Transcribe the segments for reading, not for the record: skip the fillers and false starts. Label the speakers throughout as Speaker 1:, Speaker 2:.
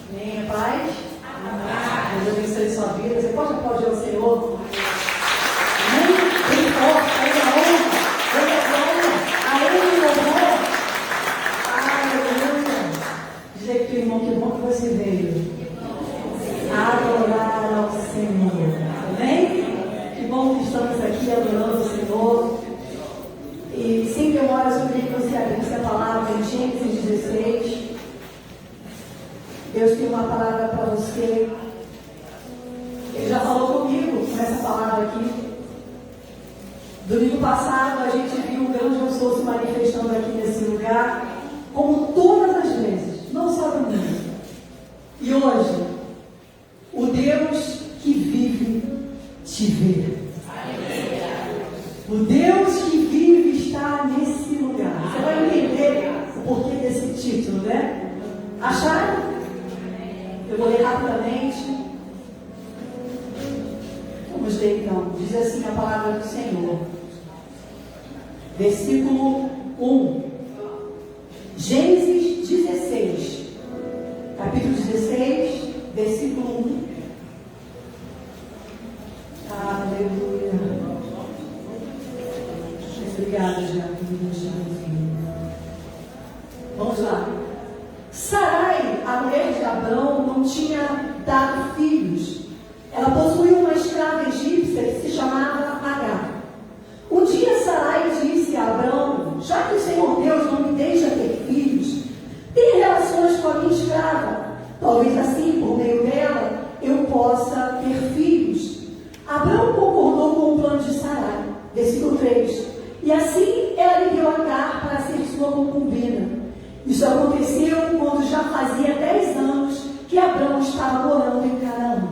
Speaker 1: Amém, paz? Amém. Deus abençoe sua vida. Você pode aplaudir ao Senhor? Amém? Bem forte, aí a honra, a ele louvor. Aleluia. Diz aí, teu irmão, que bom que você veio adorar ao Senhor. Amém? Que bom que estamos aqui adorando o Senhor. E sem demora, eu queria que você abrisse a palavra em Gênesis 16. Deus tem uma palavra para você. Ele já falou comigo com essa palavra aqui. Domingo passado a gente viu o grande eu sou se manifestando aqui nesse lugar, como todas as vezes, não só domingo. E hoje, o Deus que vive te vê. O Deus que vive está nesse lugar. Você vai entender o porquê desse título, né? Acharam? Eu vou ler rapidamente. Vamos ler então. Diz assim a palavra do Senhor. Versículo 1. Gênesis 16. Capítulo 16, versículo 1. Aleluia. Obrigada, vamos lá. Sarai, a mulher de Abrão, não tinha dado filhos. Ela possuía uma escrava egípcia que se chamava Agar. Um dia Sarai disse a Abrão: já que o Senhor Deus não me deixa ter filhos, tenha relações com a minha escrava. Talvez assim, por meio dela, eu possa ter filhos. Abrão concordou com o plano de Sarai. Versículo 3. E assim ela lhe deu Agar para ser sua concubina. Isso aconteceu quando já fazia 10 anos que Abrão estava morando em Canaã.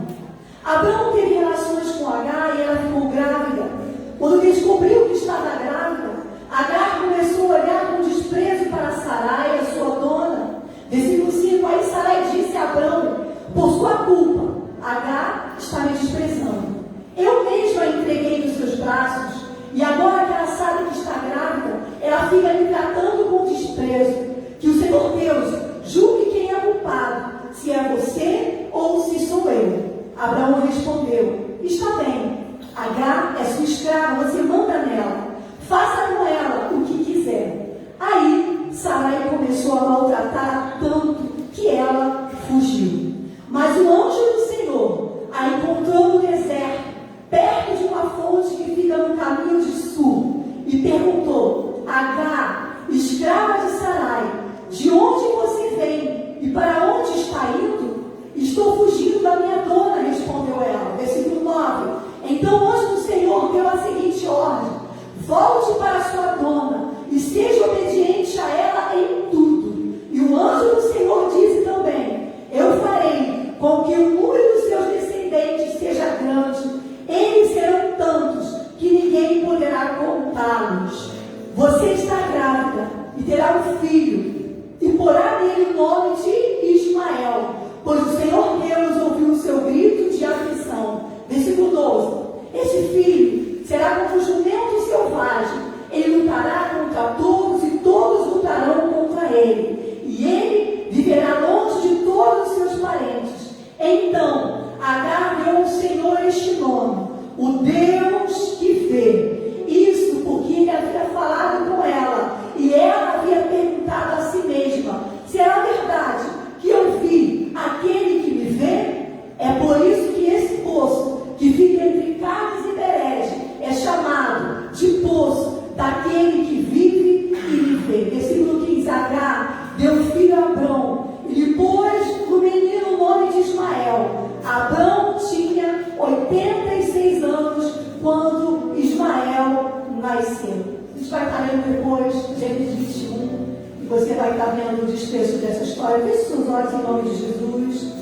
Speaker 1: Abrão teve relações com Agar e ela ficou grávida. Quando descobriu que estava grávida, Agar começou a olhar com desprezo para Sarai, a sua dona. Versículo 5. Aí Sarai disse a Abrão: por sua culpa, Agar está me desprezando. Eu mesma a entreguei nos seus braços. E agora que ela sabe que está grávida, ela fica me tratando com desprezo. Que o Senhor Deus julgue quem é culpado, se é você ou se sou eu. Abraão respondeu: está bem, Agar é sua escrava, você manda nela. Faça com ela o que quiser. Aí Sarai começou a maltratar tanto que ela fugiu. Mas o anjo do Senhor a encontrou no deserto, perto de uma fonte que fica no caminho de sul, e perguntou: Agar, escrava de Sarai, de onde você vem e para onde está indo? Estou fugindo da minha dona, respondeu ela. Versículo 9. Então o anjo do Senhor deu a seguinte ordem: volte para sua dona e seja obediente a ela em tudo. E o anjo do Senhor disse também: eu farei com que o número dos seus descendentes seja grande. Eles serão tantos que ninguém poderá contá-los. Você está grávida e terá um filho, e porá nele o nome de Ismael, pois o Senhor Deus ouviu o seu grito de aflição. Versículo 12. Esse filho será como um jumento selvagem. Ele lutará contra todos e todos lutarão contra ele. E ele viverá longe de todos os seus parentes. Então Agar deu ao Senhor este nome: o Deus que vê. Isso porque ele havia falado com ela, e ela havia perguntado a si mesma: será verdade que eu vi aquele que me vê? É por isso que esse poço, que fica entre Cádiz e Berede, é chamado de poço daquele que vive e me vê. Versículo 15. Agar deu filho a Abrão e lhe pôs no menino o nome de Ismael. Abrão tinha 86 anos quando Ismael nasceu. A gente vai estar lendo depois, Gênesis 21, e você vai estar vendo o desfecho dessa história. Feche seus olhos em nome de Jesus.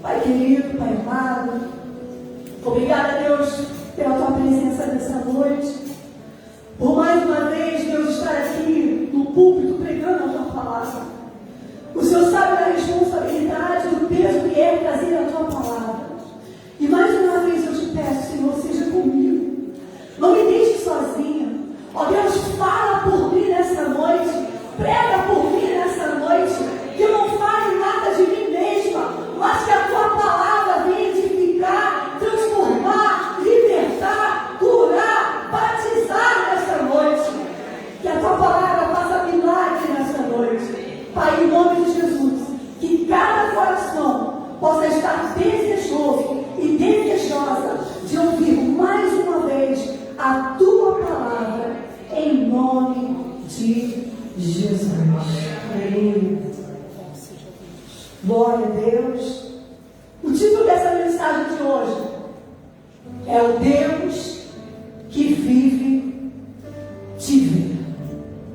Speaker 1: Pai querido, Pai amado, obrigada, Deus, pela tua presença nessa noite. Por mais uma vez, Deus, estar aqui no púlpito pregando a tua palavra. O Senhor sabe da responsabilidade, do peso que é trazer a tua palavra. E mais uma vez eu te peço, Senhor, seja comigo. Não me deixe sozinha. Ó Deus, fala por mim nessa noite. Prega por mim nessa noite. Que eu não fale nada de mim mesma, Jesus. Amém. Glória a Deus. O título dessa mensagem de hoje é o Deus que vive te vê.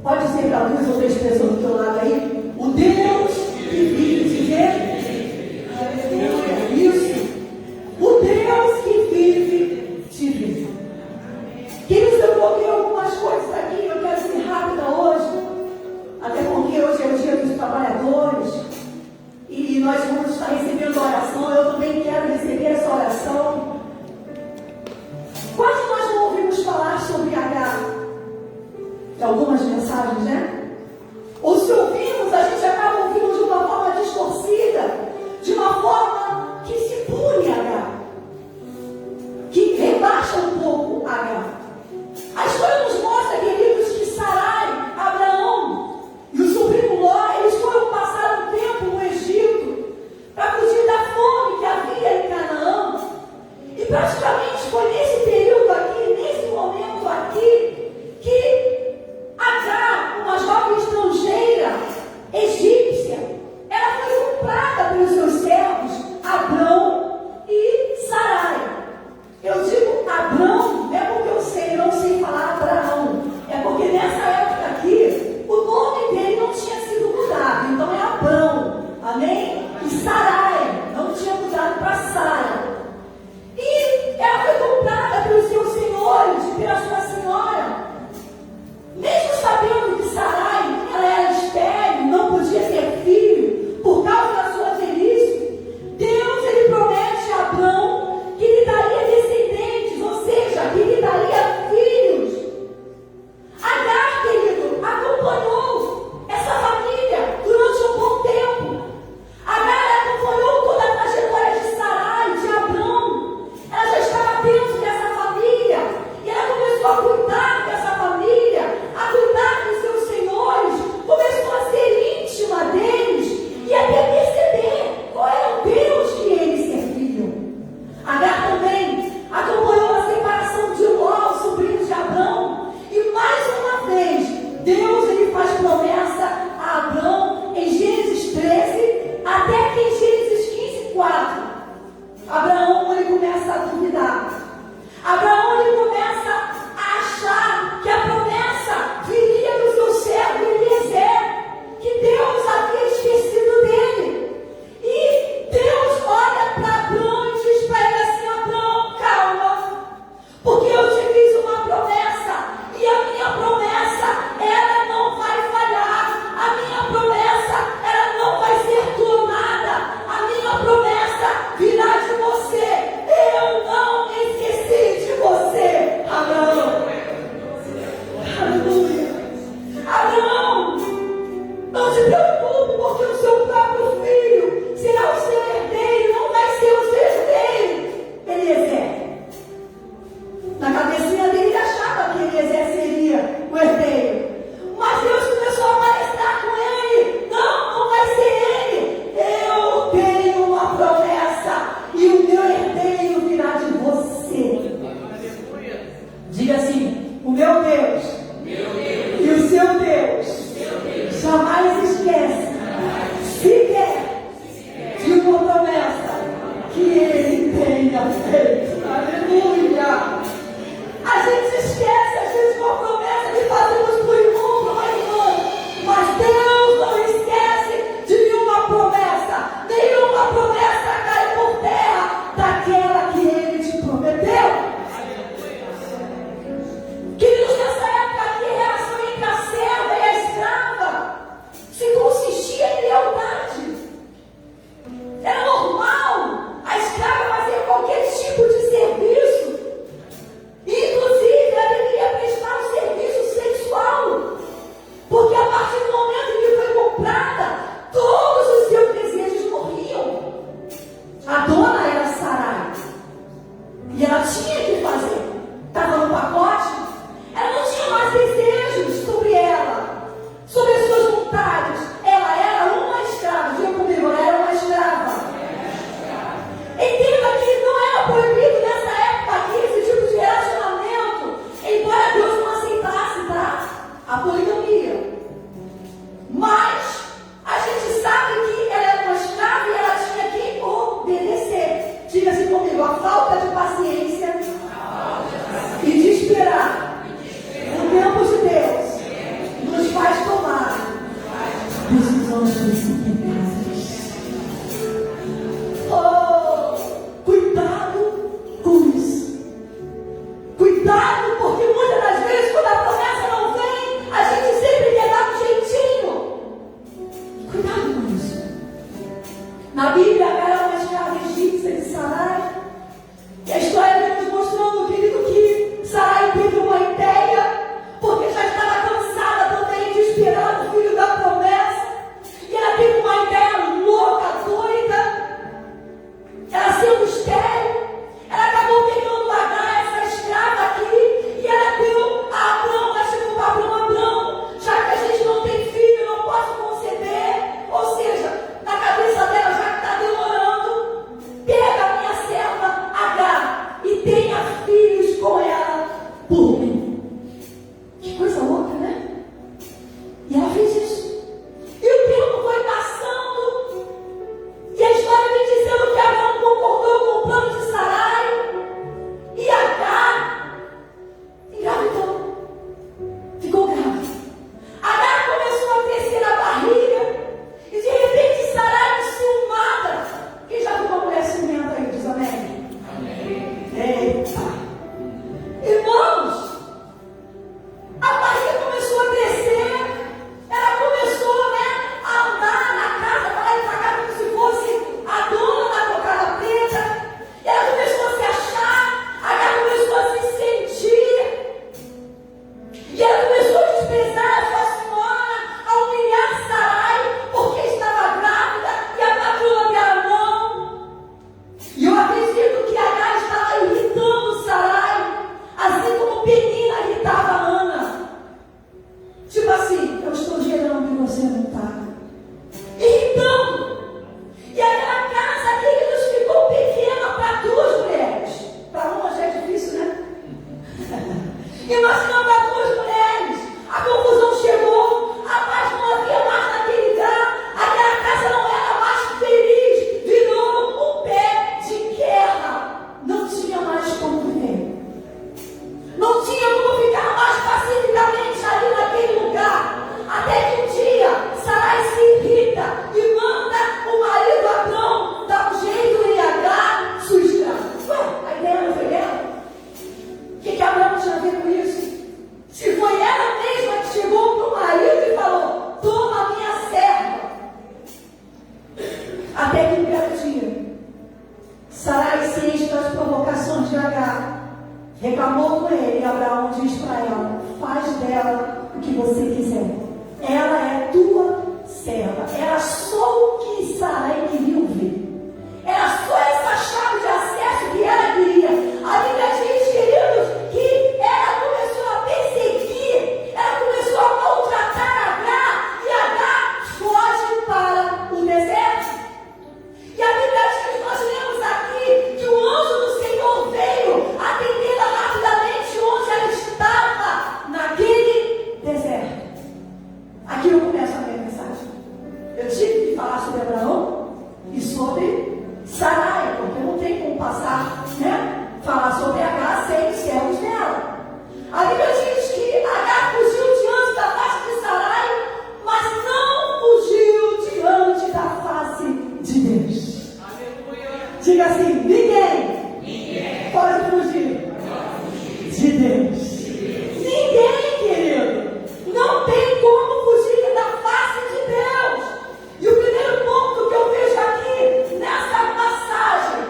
Speaker 1: Pode dizer para 2 ou 3 pessoas do teu lado aí? O Deus que vive te vê. Aleluia. Isso. O Deus que vive te vê. Queridos, eu coloquei algumas coisas aqui. Eu quero ser rápida hoje. Até porque hoje é o dia dos trabalhadores. E nós vamos estar recebendo oração. Eu também quero receber essa oração. Quase nós não ouvimos falar sobre Agar. De algumas mensagens, né? Ou se ouvimos, a gente acaba ouvindo de uma forma distorcida, de uma forma que se pune Agar, que rebaixa um pouco Agar. A história nos mostra, queridos, que Sarai, Abraão e o sobrinho Ló, eles foram passar um tempo no Egito para fugir da fome que havia em Canaã. E praticamente foi nesse período aqui, nesse momento aqui, que Agar, uma jovem estrangeira, egípcia, ela foi comprada pelos seus servos, Abrão e Sarai. Eu digo Abrão, não é porque eu sei, não sei falar Abraão, é porque nessa época aqui, o nome dele não tinha sido mudado, então é Abrão, amém? E Sarai, não tinha mudado para Sara. E ela foi comprada pelos seus senhores, pela sua senhora. Mesmo sabendo que Sarai, ela era estéril, não podia ter filho, por causa da sua velhice, Deus, ele promete a Abrão que lhe daria descendentes, ou seja, que lhe daria filhos. Agar, querido, acompanhou essa família durante um bom tempo. Agar acompanhou toda a trajetória de Sarai, de Abrão. Ela já estava dentro dessa família e ela começou a cuidar dessa família, a cuidar dos seus senhores, começou a ser íntima deles e até perceber qual era o Deus que eles serviam. Agar também acompanhou a separação de Ló, o sobrinho de Abrão, e mais uma vez Deus, ele faz promessa a Abrão em Gênesis 13, até que em Gênesis 15:4 Abraão, ele começa a duvidar. Abraão, ele começa a achar que a promessa viria do seu servo Eliezer, que Deus havia esquecido dele. E Deus olha para Abraão e diz para ele assim: Abraão, calma, porque eu te fiz uma promessa, e a minha promessa, ela não vai falhar. A minha promessa, ela não vai ser clonada. A minha promessa virá de você. Eu não me esqueci de você, Abraão. Aleluia. Abraão, não te preocupe, porque o seu próprio filho será o seu herdeiro, não vai ser o seu herdeiro, Eliezer. Na cabecinha dele, ele achava que Eliezer seria o herdeiro. Mas Deus começou a palestrar com ele: não, não vai ser ele. Eu tenho uma promessa e o meu herdeiro virá de você. Diga assim: o meu Deus e o seu Deus jamais esquece sequer de uma promessa que ele tenha feito. Aleluia! A gente esquece, às vezes, uma promessa que fazemos por irmão, por uma irmã, mas Deus não esquece de nenhuma promessa. Nenhuma promessa cai por terra daquela que ele te prometeu. Queridos, nessa época aqui, a relação entre a serva e a escrava se consistia em lealdade. Era normal a escrava fazer qualquer tipo de Agar era uma escrava egípcia de Sarai. E a história vem nos mostrando, querido, que Sarai teve uma ideia, porque já estava cansada também de esperar o filho da promessa. E ela teve uma ideia louca, doida. Ela sendo estéril, ela acabou pegando Agar, essa escrava aqui, e ela deu a Abrão, ela chegou para Abrão, já que a gente não tem filho, não posso conceber. Ou seja, na cabeça dela, já que está demorando, pega a minha serva Agar e tenha filhos com ela por mim. Que coisa louca, né? E ela fez isso. E o tempo foi passando, e a história vem dizendo que Abrão concordou com o plano de Sarai, e Agar engravidou, ficou grávida. Agar começou a crescer a barriga, e de repente Sarai, ciumada. Quem já viu uma mulher ciumenta aí? Diz amém? Amém. Eita! Irmãos, a barriga começou a crescer, ela começou, a andar na casa, para lá e para cá, como se fosse a dona da cocada preta. E ela começou a se achar, ela começou a se sentir, e ela começou a desprezar a sua senhora, a humilhar Sarai, porque estava grávida, e a patroa dela não. E eu acredito que Agar estava irritando Sarai, assim como Penina irritava Ana. Tipo assim, eu estou gerando e você não está. Irritando. E aquela casa, queridos, ficou pequena para duas mulheres. Para uma já é difícil, né? Imagina para duas mulheres. A confusão chegou, a paz não havia mais naquele lugar, aquela casa não era mais feliz, virou um pé de guerra. Não tinha mais como viver. Não tinha como ficar mais pacificamente ali naquele lugar. Até que um dia, Sarai se irrita e manda o marido Abrão dar um jeito em Agar, sua escrava. Ué, a ideia não foi dela? O que Abrão tinha a ver com isso? Se foi ela mesma que chegou para o marido e falou: toma minha serva. Até que um belo dia, Sarai, ciente das provocações de Agar, reclamou com ele, e Abraão diz para ela: faz dela o que você quiser. Ela é tua serva. Era só o que Sarai queria ouvir. Era só essa chave de acesso que ela queria. A Bíblia diz, queridos, que ela começou a perseguir, ela começou a maltratar Agar, e Agar foge para o deserto. E a Bíblia diz, nós lemos aqui, que o anjo do Senhor veio atendê-la rapidamente onde ela estava, naquele deserto. Aqui eu começo a minha mensagem. Eu tive que falar sobre Abraão e sobre Sarai, porque não tem como passar, falar sobre Agar sem os servos dela. A Bíblia diz que Agar fugiu diante da face de Sarai, mas não fugiu diante da face de Deus. Aleluia. Diga assim: ninguém pode fugir de Deus. Ninguém, querido. Não tem como fugir da face de Deus. E o primeiro ponto que eu vejo aqui nessa passagem,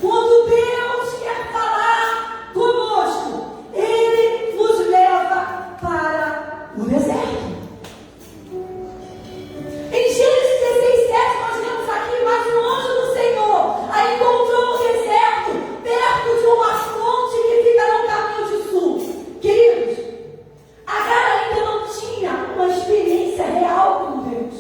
Speaker 1: quando Deus quer falar conosco, Ele nos leva para o deserto. Em Gênesis 16:7 nós lemos aqui: mas o anjo do Senhor a encontrou no deserto, perto de uma fonte que fica no caminho de sul. Queridos, Agar ainda não tinha uma experiência real com Deus.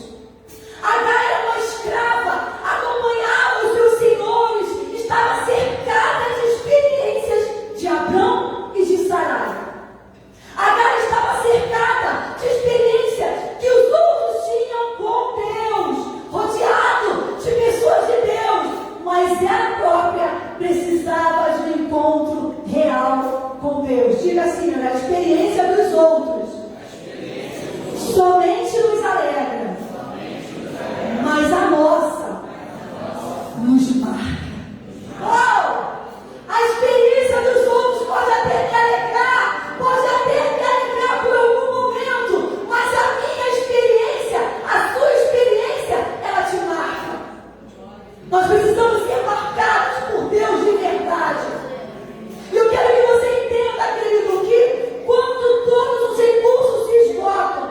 Speaker 1: Agar era uma escrava, acompanhava os seus senhores, estava cercada de experiências de Abrão e de Sarai. Agar estava cercada de experiências que os outros tinham com Deus, rodeado de pessoas de Deus, mas ela própria precisava de um encontro real com Deus. Diga assim: a experiência dos outros somente nos alegra, mas a nossa nos marca. A experiência dos outros pode até me alegrar, pode até me alegrar por algum momento, mas a minha experiência, a sua experiência, ela te marca. Nós precisamos precisamos ser marcados por Deus de verdade. E eu quero que você entenda, querido, que quando todos os recursos se esgotam,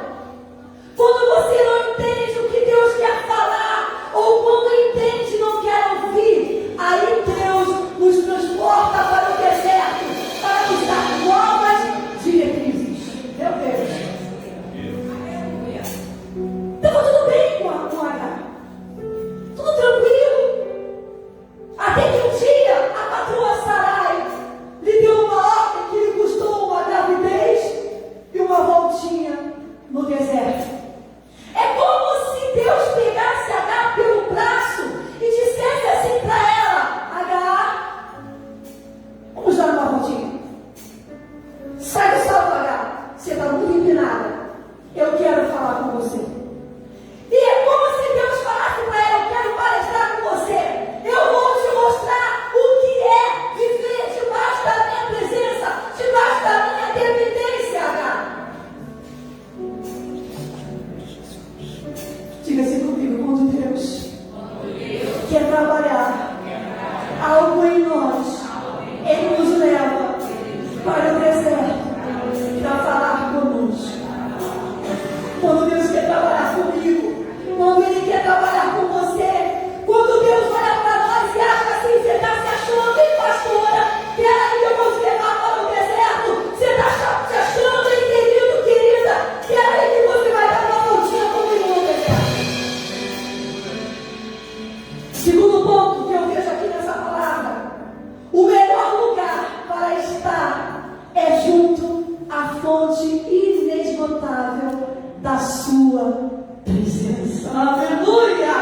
Speaker 1: quando você não entende o que Deus quer falar, ou quando entende e não quer ouvir, aí Deus nos transporta para o deserto, para nos dar novas diretrizes. Meu Deus. Estava tudo bem com H. Tudo tranquilo. Até que um dia a patroa Sarai lhe deu uma ordem que lhe custou uma gravidez e uma voltinha no deserto. É como se Deus pegasse H pelo braço e dissesse assim para ela: H, vamos dar uma voltinha. Sai do salto, H. Você está muito empinada. Eu quero falar com você. E é como se Deus falasse para ela: eu quero palestrar com você. Eu vou te mostrar o que é viver debaixo da minha presença, debaixo da minha dependência, H. Diga assim comigo: quando Deus quer trabalhar algo em nós, Ele nos leva para o deserto para falar conosco. Quando Deus quer trabalhar comigo, quando Ele quer trabalhar com você, quando Deus olha para nós e acha assim: você está se achando, hein, pastora? Peraí que eu vou te levar para o deserto. Você está se achando, hein, querido, querida? Peraí que você vai dar uma voltinha comigo no deserto. Segundo ponto que eu vejo aqui nessa palavra: o melhor lugar para estar é junto à fonte inesgotável da sua presença. Aleluia!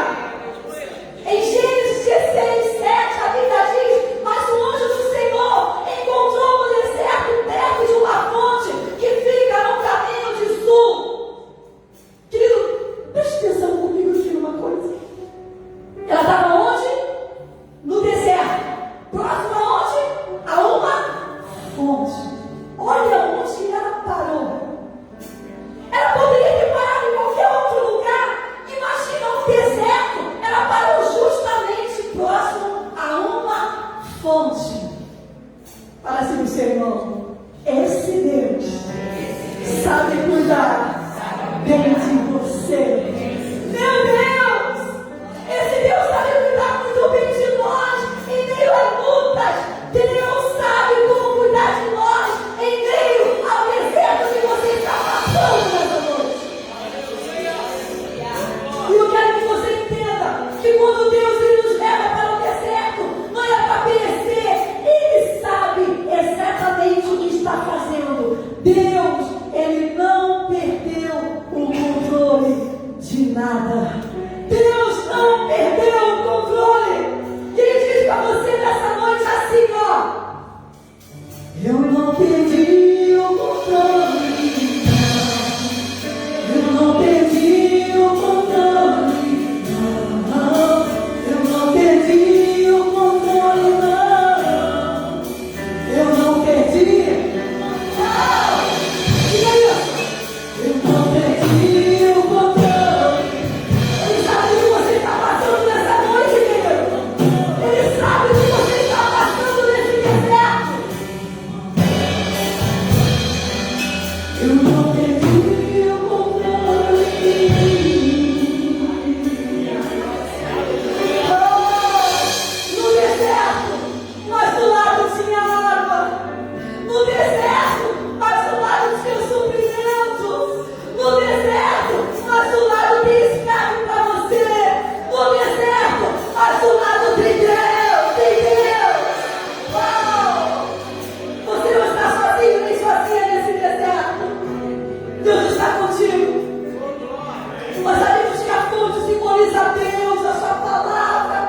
Speaker 1: Em Gênesis 16, 7, a Bíblia diz: mas o anjo do Senhor encontrou no deserto perto de uma fonte que fica no caminho de sul. Querido, preste atenção comigo aqui numa coisa. Ela estava onde? No deserto. Próximo a onde? A uma fonte. Olha onde ela parou. Ela poderia ter parado em qualquer outro lugar. Imagina um deserto. Ela parou justamente próximo a uma fonte. Fala assim pro seu irmão: esse Deus sabe cuidar bem de você. Meu Deus! Esse Deus sabe cuidar muito bem de nós em meio a lutas. Deus sabe como cuidar de nós em meio ao deserto que você está passando nessa noite. E eu quero que você entenda que quando Deus Ele nos leva para o deserto, não é para perecer. Ele sabe exatamente o que está fazendo. Deus, Ele não perdeu o controle de nada. Deus não perdeu o controle. E Ele diz para você nessa noite assim, ó: eu não perdi o controle, eu não perdi o controle, não, eu não perdi o controle, não, eu não perdi, não, diga isso, eu não perdi o controle. Ele sabe o que você está passando nessa noite, querido. Ele sabe o que você está passando nesse deserto. Eu não perdi o controle. No deserto, mas do lado tinha água. No deserto, mas do lado tinha suprimento. No deserto, mas do lado tem escape para você. No deserto, mas do lado tem Deus, tem Deus. Uau! Você não está sozinho nem sozinha nesse deserto. Deus está contigo. Nós sabemos que a fonte simboliza Deus, a sua palavra.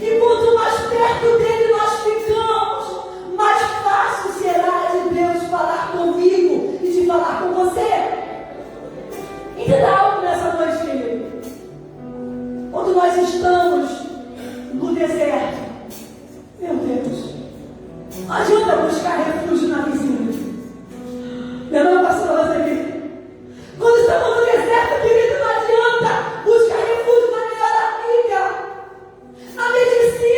Speaker 1: E quanto mais perto dele nós ficamos, mais fácil será de Deus falar comigo e de falar com você. Entenda algo nessa noite, querido. Quando nós estamos no deserto, meu Deus, não adianta buscar refúgio na vizinha. Meu irmão, pastor Roseli, quando estamos no deserto, querido, não adianta buscar refúgio na melhor amiga, na medicina.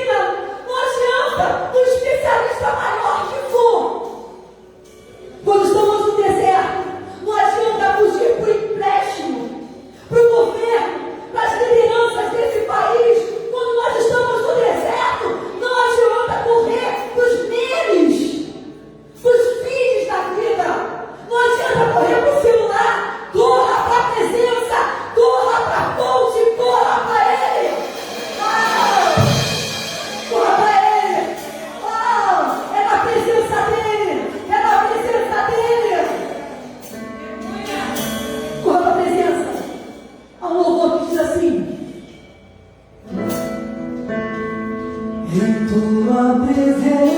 Speaker 1: em tua presença,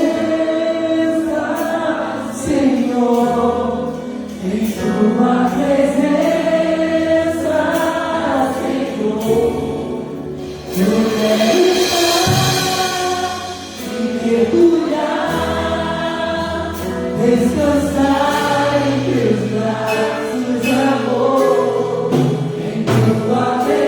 Speaker 1: Senhor, em tua presença, Senhor, eu quero estar e mergulhar, descansar em teus braços, amor, em tua presença.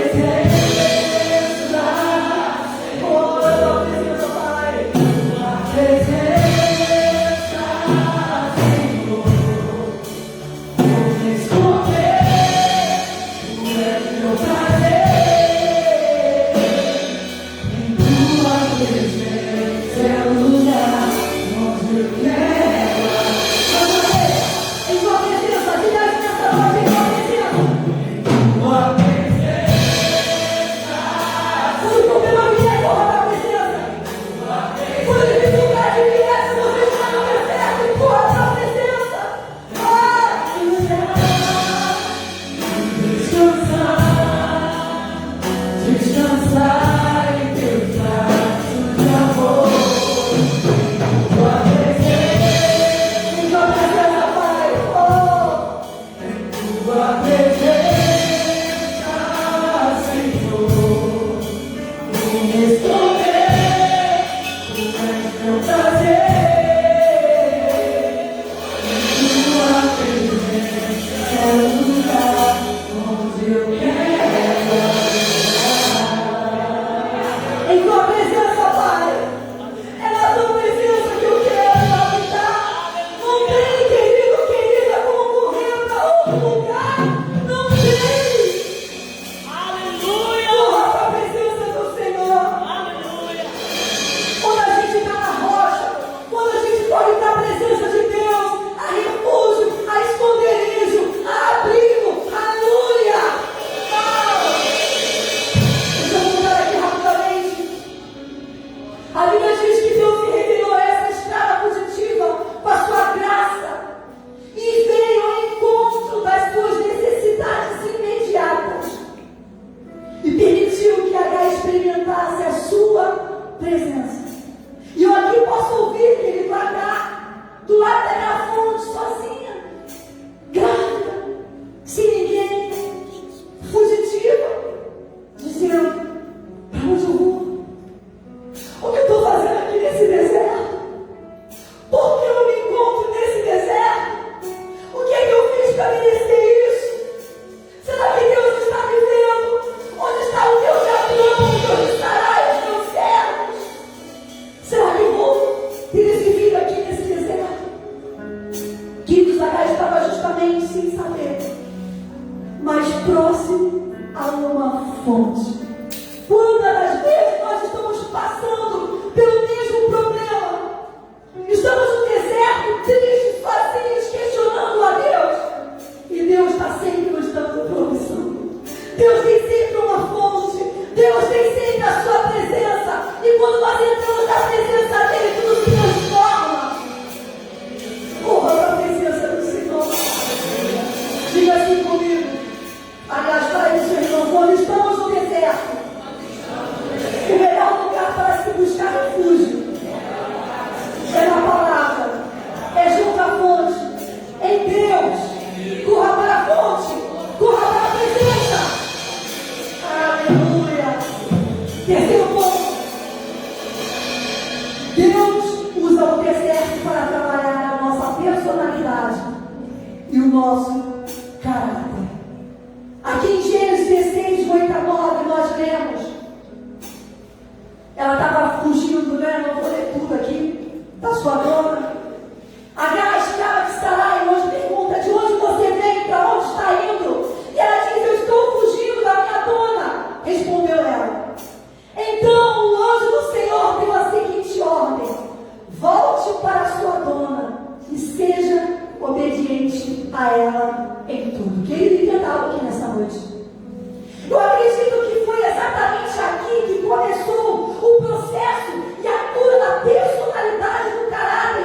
Speaker 2: Eu acredito que foi exatamente aqui que começou o processo e a cura da personalidade do caráter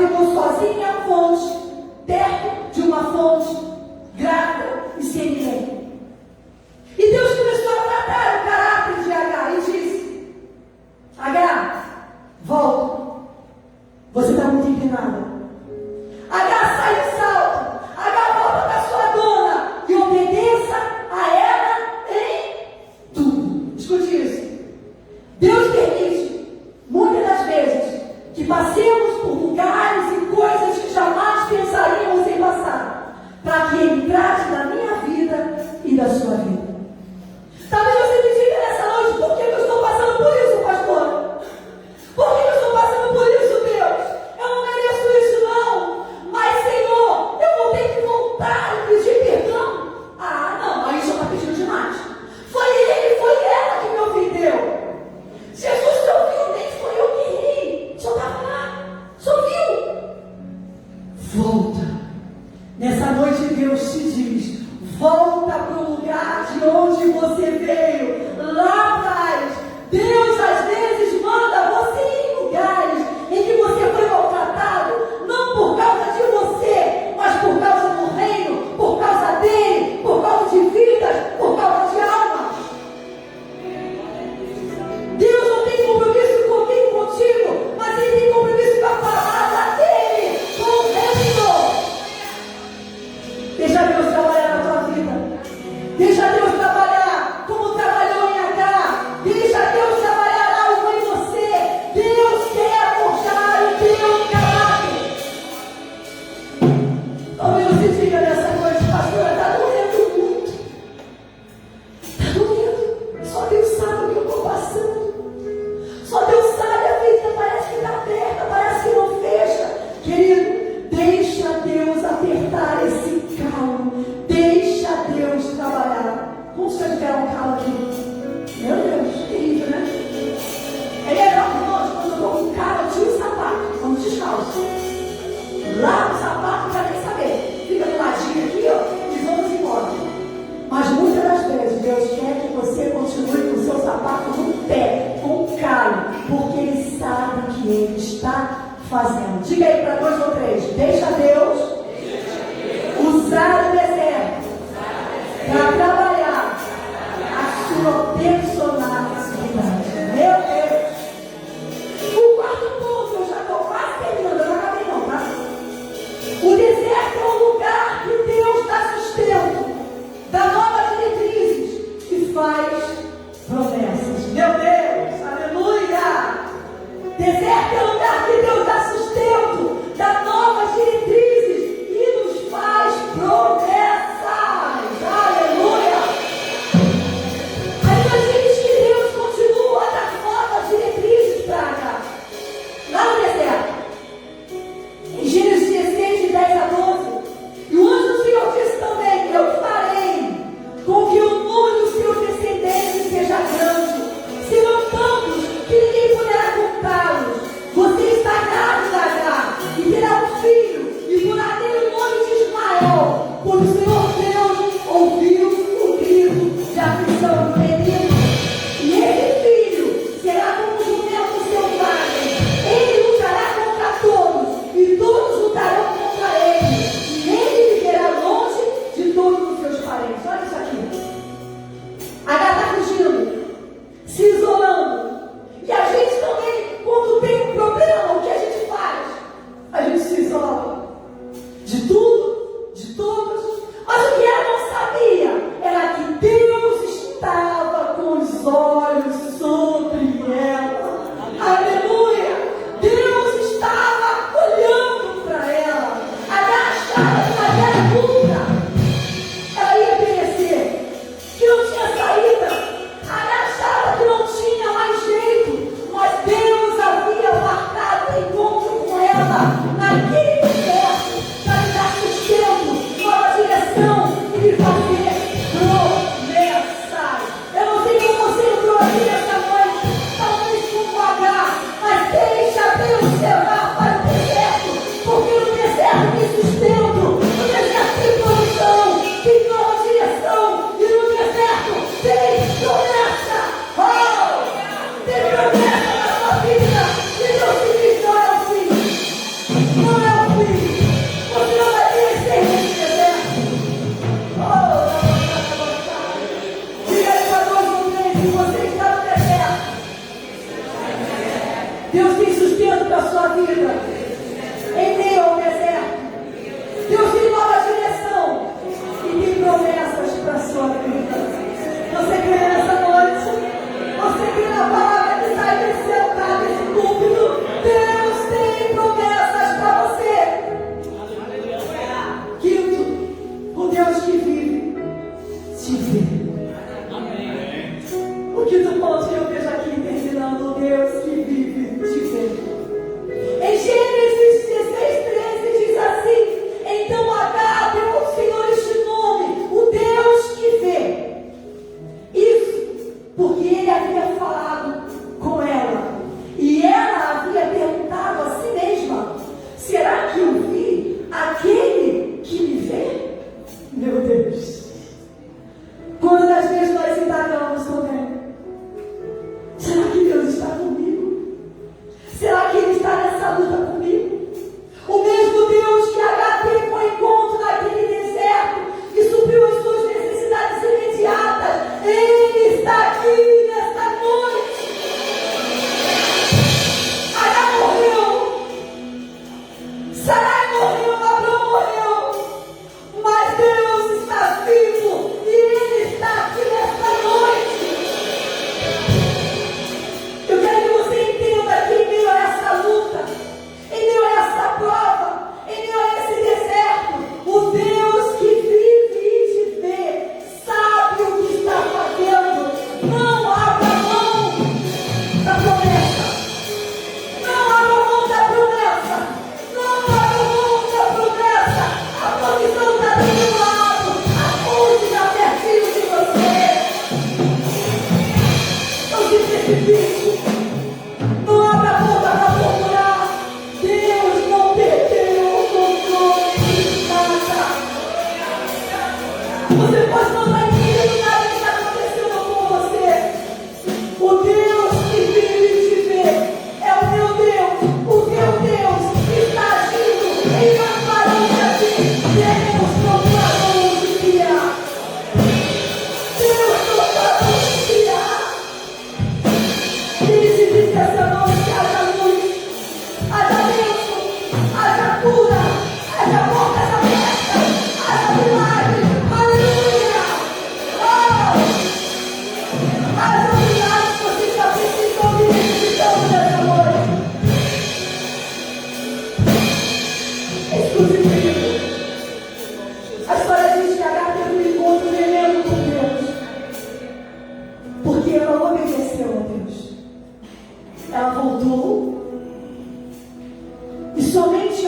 Speaker 1: ficou sozinha à fonte, perto de uma fonte, grávida e sem ninguém. E Deus começou a tratar o caráter de Agar e disse: Agar, volta. Você está muito inclinada. Agar, sai do salto. Agar, volta para sua dona e obedeça a ela em tudo. Escute isso. Deus permite, muitas das vezes, que passemos por lugares e coisas que jamais pensaríamos em passar, para que Ele trate da minha vida e da sua vida. Talvez você me diga nessa noite: por que eu estou passando por isso, pastor? Por que eu estou passando por isso, Deus? Eu não mereço isso, não. Mas, Senhor, eu vou ter que voltar e pedir perdão. Ah, não, aí já está pedindo demais. Foi ele, foi ela que me ofendeu. Jesus te ouviu, nem foi eu que ri. Só estava lá, só viu. Volta. Nessa noite Deus te diz: volta para o lugar de onde você veio, lá atrás. Deus às vezes manda você ir em lugares em que você foi maltratado, não por causa de você, mas por causa do reino, por causa dele, por causa de vidas, por causa de almas. Deus não tem compromisso comigo, contigo, mas Ele tem compromisso com a palavra dele, com o reino. Deixa Deus trabalhar na tua vida. Deixa Deus trabalhar como trabalhou em Agar. Deixa Deus trabalhar algo em você. Deus quer forjar o teu caráter. Talvez você diga nessa noite: pastora, está doendo muito. Está doendo. Só Deus sabe o que eu estou passando. Só Deus sabe, a vida parece que está aberta, parece que não fecha. Querido, deixa Deus apertar esse calo. Deixa Deus trabalhar. Como se eu tiver um calo aqui? Meu Deus, terrível, né? É melhor, irmãos, quando eu estou com um calo, eu tiro o sapato, vamos descalço. Lá no sapato, não quero nem saber. Fica do ladinho aqui, ó, e vamos embora. Mas muitas das vezes, Deus quer que você continue com o seu sapato no pé, com o calo, porque Ele sabe o que Ele está fazendo. Diga aí para 2 ou 3. Deixa Deus usar o deserto para trabalhar a sua personalidade. Meu Deus! O quarto ponto, eu já estou quase terminando, eu não acabei não, tá? O deserto é um lugar que Deus dá sustento, dá novas diretrizes e faz promessas. Meu Deus! Aleluia! Deserto é um lugar que Deus dá sustento, dá novas diretrizes e nos faz promessas. Aleluia! Aí nós vemos que Deus continua a dar novas diretrizes para cá. Lá no deserto. Em Gênesis 16, de 10 a 12. E o anjo do Senhor disse também: eu farei com que o número dos seus descendentes seja grande, serão tantos que ninguém poderá contá-los. Você está grávida, Agar, e terá um filho, e porá nele o nome de Ismael, pois o Senhor Deus ouviu o grito de aflição do menino. E esse filho será como um jumento selvagem. Ele lutará contra todos, e todos lutarão contra ele. E ele viverá longe de todos os seus parentes. Olha isso aqui. Agar está fugindo, se isolando. E a gente também, quando tem um problema, o que a gente faz? A gente se isola de tudo, de todos. Mas o que ela não sabia era que Deus estava com os olhos sobre ela. Aleluia! Deus estava olhando para ela. Agar achava que naquela luta ela ia perecer, que não tinha saída. Agar achava que não tinha mais jeito, mas Deus havia marcado o encontro com ela naquele deserto para lhe dar sustento, nova direção e lhe fazer promessas. Eu não sei como você entrou aqui nessa noite, talvez com Agar, mas deixa Deus levar para o deserto, porque no deserto tem sustento, no deserto tem provisão, tem nova direção, e no deserto tem promessa. Oh! Tem promessa na sua vida, e Deus te diz: olha assim,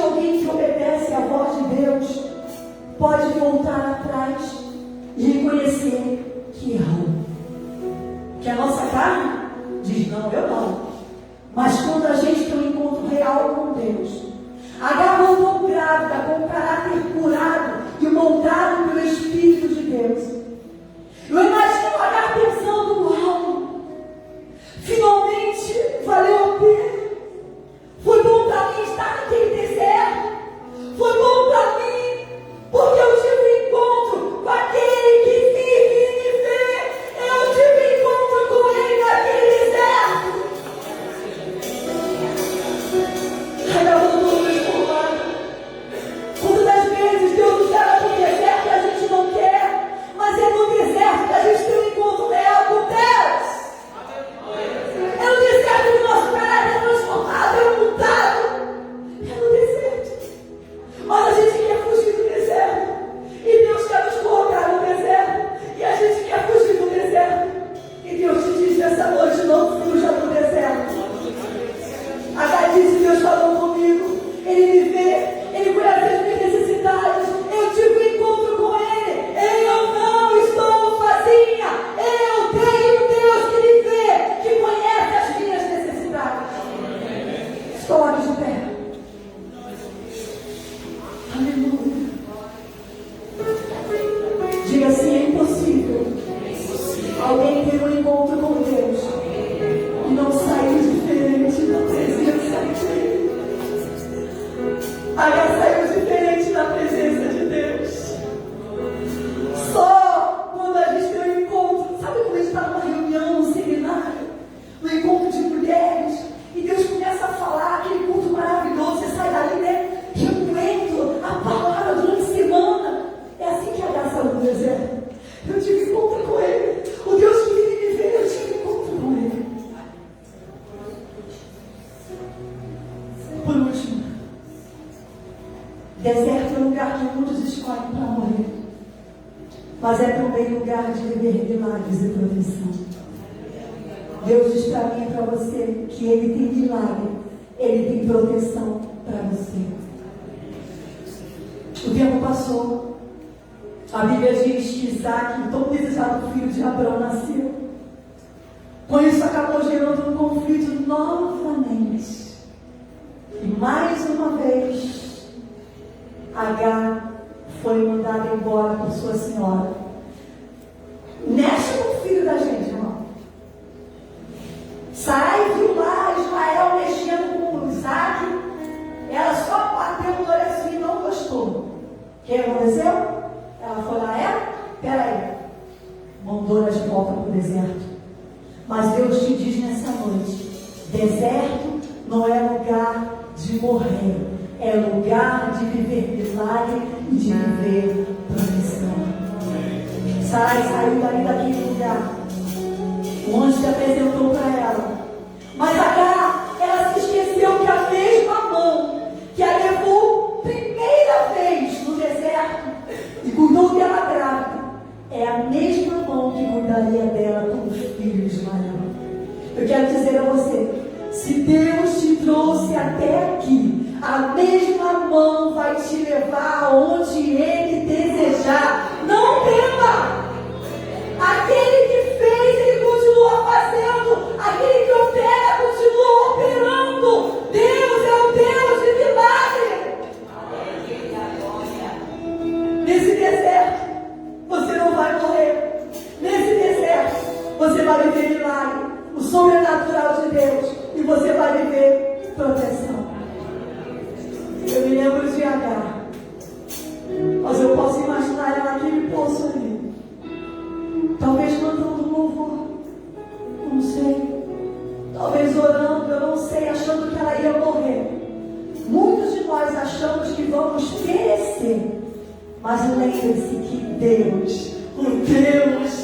Speaker 1: alguém que obedece à voz de Deus pode voltar atrás e reconhecer que errou. Que a nossa carne diz, não, eu não. Mas quando a gente tem um encontro real com Deus, Agar voltou grávida, com o caráter curado e moldado pelo Espírito de Deus. Eu imagino Agar pensando, uau, finalmente valeu a pena. Foi bom para mim estar naquele deserto. Foi bom para mim, porque eu tive um encontro com aquele que vive e me vê. Eu tive um encontro com ele naquele deserto. Agar voltou transformada. Quantas das vezes Deus nos leva para o deserto e a gente não quer, mas é no deserto que a gente tem um encontro real com Deus. É no deserto que o nosso caráter é transformado, é mudado. É no deserto. Mas a gente quer fugir do deserto. E Deus quer nos colocar no deserto. E a gente quer fugir do deserto. E Deus te diz nessa noite, não fuja do deserto. Agar disse, Deus falou comigo. Ele me vê, Ele conhece as minhas necessidades. Eu tive um encontro com Ele. Eu não estou sozinha. Eu tenho um Deus que me vê, que conhece as minhas necessidades. Coloque de pé. Aleluia. Diga assim, é impossível alguém ter um encontro com Deus e não sair diferente da presença dele. Agar saiu diferente da presença de Deus. Só quando a gente tem um encontro, sabe quando a gente está numa reunião, um seminário, um encontro de mulheres, e Deus começa a falar aquele culto maravilhoso, você sai dali, né? Remoendo a palavra durante a semana. É assim que Agar saiu do deserto. Eu tive encontro com Ele. O Deus que vive me ver, eu tive encontro com Ele. Por último, deserto é um lugar que muitos escolhem para morrer, mas é também lugar de viver milagres e proteção. Deus diz para mim e para você que Ele tem milagre, Ele tem proteção para você. O tempo passou. A Bíblia diz que Isaac, o tão desejado filho de Abraão, nasceu. Com isso acabou gerando um conflito novamente. E mais uma vez, Agar foi mandada embora por sua senhora. Mexe com o filho da gente, irmão. Sarai viu lá Ismael mexendo com Isaac. Ela só bateu no olho assim e não gostou. O que aconteceu? Ela foi lá, peraí. Mandou-ela de volta para o deserto. Mas Deus te diz nessa noite: deserto não é lugar de morrer, é lugar de viver milagre e de viver proteção. Sarai saiu dali daquele lugar. O anjo se apresentou para ela. Mas Agar, ela se esqueceu que a mesma mão que a levou primeira vez no deserto e cuidou dela grávida, é a mesma mão que cuidaria dela com o filho de Ismael. Eu quero dizer a você, se Deus te trouxe até aqui, a mesma mão vai te levar aonde Ele desejar. Não tema! Aquele que fez, Ele continua fazendo. Aquele que opera, continua operando. Deus é o Deus de milagre. Nesse deserto, você não vai morrer. Nesse deserto, você vai viver milagre, o sobrenatural de Deus, e você vai viver proteção. Eu me lembro de Agar, mas eu posso imaginar ela naquele poço ali, talvez cantando louvor, não sei, talvez orando, eu não sei, achando que ela ia morrer. Muitos de nós achamos que vamos perecer, mas lembre-se que Deus, o Deus